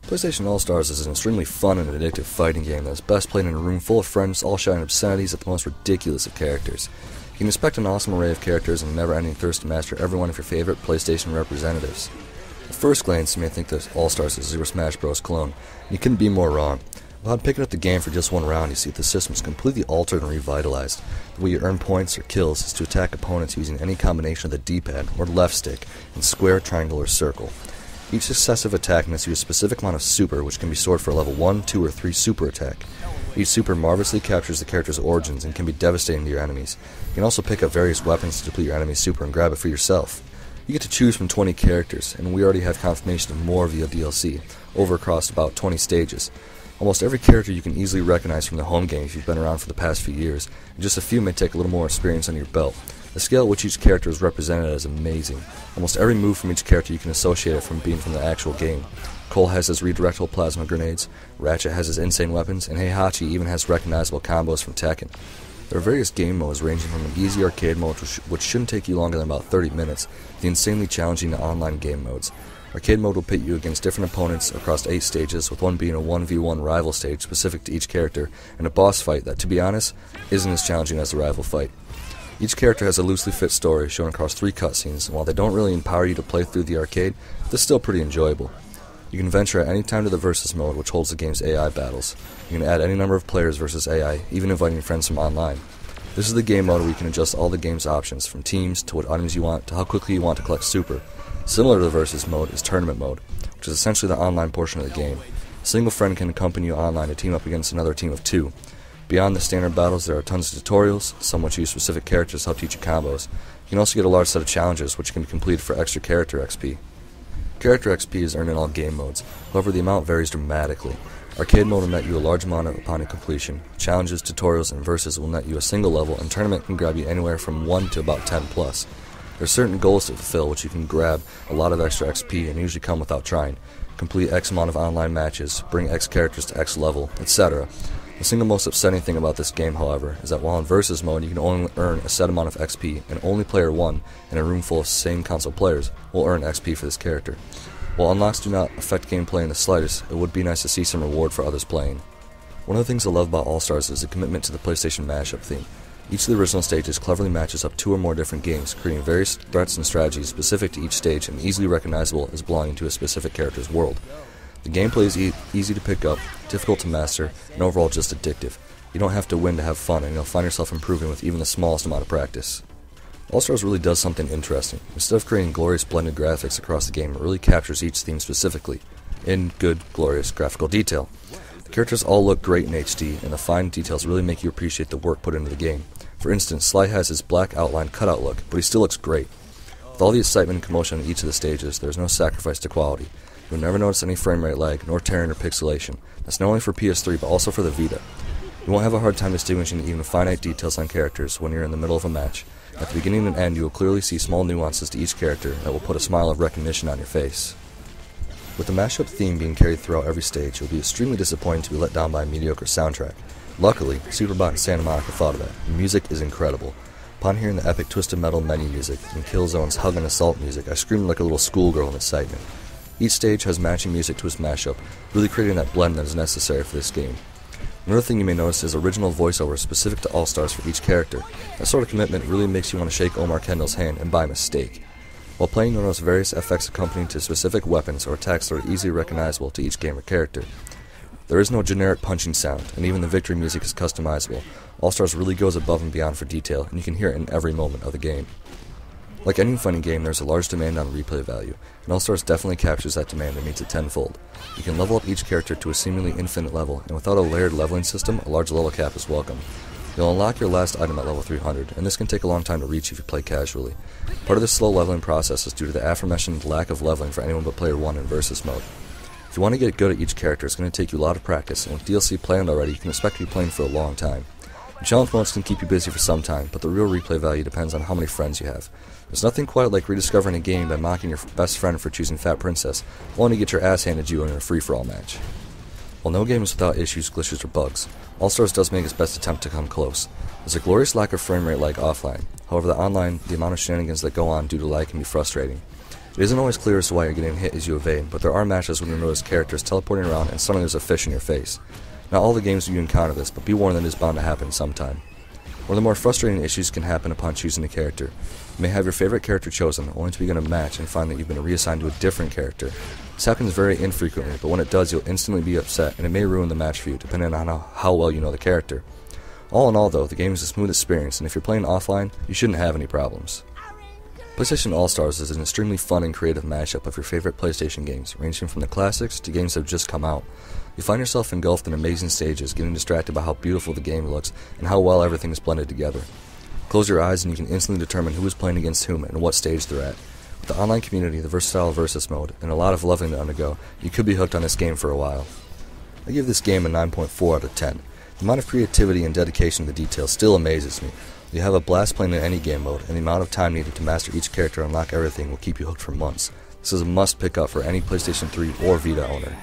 PlayStation All-Stars is an extremely fun and addictive fighting game that is best played in a room full of friends all shouting obscenities at the most ridiculous of characters. You can expect an awesome array of characters and a never-ending thirst to master every one of your favorite PlayStation representatives. At first glance, you may think that All-Stars is a Super Smash Bros. Clone, and you couldn't be more wrong. Upon picking up the game for just one round, you see that the system is completely altered and revitalized. The way you earn points or kills is to attack opponents using any combination of the D-pad or left stick in square, triangle, or circle. Each successive attack must use a specific amount of super, which can be stored for a level 1, 2, or 3 super attack. Each super marvelously captures the character's origins and can be devastating to your enemies. You can also pick up various weapons to deplete your enemy's super and grab it for yourself. You get to choose from 20 characters, and we already have confirmation of more via DLC, over across about 20 stages. Almost every character you can easily recognize from the home game if you've been around for the past few years, and just a few may take a little more experience under your belt. The scale at which each character is represented is amazing. Almost every move from each character you can associate it from being from the actual game. Cole has his redirectable plasma grenades, Ratchet has his insane weapons, and Heihachi even has recognizable combos from Tekken. There are various game modes ranging from an easy arcade mode which shouldn't take you longer than about 30 minutes, to the insanely challenging online game modes. Arcade mode will pit you against different opponents across 8 stages, with one being a 1v1 rival stage specific to each character, and a boss fight that, to be honest, isn't as challenging as the rival fight. Each character has a loosely fit story shown across 3 cutscenes, and while they don't really empower you to play through the arcade, they're still pretty enjoyable. You can venture at any time to the Versus mode, which holds the game's AI battles. You can add any number of players versus AI, even inviting friends from online. This is the game mode where you can adjust all the game's options, from teams to what items you want to how quickly you want to collect super. Similar to the Versus mode is Tournament mode, which is essentially the online portion of the game. A single friend can accompany you online to team up against another team of 2. Beyond the standard battles, there are tons of tutorials, some which use specific characters to help teach you combos. You can also get a large set of challenges, which can be completed for extra character XP. Character XP is earned in all game modes, however the amount varies dramatically. Arcade mode will net you a large amount upon completion. Challenges, tutorials, and versus will net you a single level, and tournament can grab you anywhere from 1 to about 10 plus. There are certain goals to fulfill which you can grab a lot of extra XP and usually come without trying. Complete X amount of online matches, bring X characters to X level, etc. The single most upsetting thing about this game, however, is that while in Versus mode you can only earn a set amount of XP, and only player 1 in a room full of same console players will earn XP for this character. While unlocks do not affect gameplay in the slightest, it would be nice to see some reward for others playing. One of the things I love about All-Stars is the commitment to the PlayStation mashup theme. Each of the original stages cleverly matches up 2 or more different games, creating various threats and strategies specific to each stage and easily recognizable as belonging to a specific character's world. The gameplay is easy to pick up, difficult to master, and overall just addictive. You don't have to win to have fun, and you'll find yourself improving with even the smallest amount of practice. All-Stars really does something interesting. Instead of creating glorious blended graphics across the game, it really captures each theme specifically, in good, glorious graphical detail. The characters all look great in HD, and the fine details really make you appreciate the work put into the game. For instance, Sly has his black outline cutout look, but he still looks great. With all the excitement and commotion in each of the stages, there is no sacrifice to quality. You'll never notice any frame rate lag, nor tearing or pixelation. That's not only for PS3, but also for the Vita. You won't have a hard time distinguishing even finite details on characters when you're in the middle of a match. At the beginning and end, you will clearly see small nuances to each character that will put a smile of recognition on your face. With the mashup theme being carried throughout every stage, it will be extremely disappointing to be let down by a mediocre soundtrack. Luckily, Superbot and Santa Monica thought of that. The music is incredible. Upon hearing the epic Twisted Metal menu music and Killzone's Hug and Assault music, I screamed like a little schoolgirl in excitement. Each stage has matching music to its mashup, really creating that blend that is necessary for this game. Another thing you may notice is original voiceover specific to All-Stars for each character. That sort of commitment really makes you want to shake Omar Kendall's hand, and by mistake. While playing, you'll notice various effects accompanying to specific weapons or attacks that are easily recognizable to each gamer character. There is no generic punching sound, and even the victory music is customizable. All-Stars really goes above and beyond for detail, and you can hear it in every moment of the game. Like any fighting game, there's a large demand on replay value, and All-Stars definitely captures that demand and meets it tenfold. You can level up each character to a seemingly infinite level, and without a layered leveling system, a large level cap is welcome. You'll unlock your last item at level 300, and this can take a long time to reach if you play casually. Part of this slow leveling process is due to the aforementioned lack of leveling for anyone but player 1 in Versus mode. If you want to get good at each character, it's going to take you a lot of practice, and with DLC planned already, you can expect to be playing for a long time. The challenge modes can keep you busy for some time, but the real replay value depends on how many friends you have. There's nothing quite like rediscovering a game by mocking your best friend for choosing Fat Princess, only to get your ass handed you in a free-for-all match. While no game is without issues, glitches, or bugs, All-Stars does make its best attempt to come close. There's a glorious lack of frame rate lag offline. However, the amount of shenanigans that go on due to lag can be frustrating. It isn't always clear as to why you're getting hit as you evade, but there are matches when you notice characters teleporting around and suddenly there's a fish in your face. Not all the games do you encounter this, but be warned that it is bound to happen sometime. One of the more frustrating issues can happen upon choosing a character. You may have your favorite character chosen, only to begin a match and find that you've been reassigned to a different character. This happens very infrequently, but when it does, you'll instantly be upset, and it may ruin the match for you, depending on how well you know the character. All in all, though, the game is a smooth experience, and if you're playing offline, you shouldn't have any problems. PlayStation All-Stars is an extremely fun and creative mashup of your favorite PlayStation games, ranging from the classics to games that have just come out. You find yourself engulfed in amazing stages, getting distracted by how beautiful the game looks and how well everything is blended together. Close your eyes and you can instantly determine who is playing against whom and what stage they're at. With the online community, the versatile versus mode, and a lot of leveling to undergo, you could be hooked on this game for a while. I give this game a 9.4 out of 10. The amount of creativity and dedication to the details still amazes me. You have a blast playing in any game mode, and the amount of time needed to master each character and unlock everything will keep you hooked for months. This is a must pick up for any PlayStation 3 or Vita owner.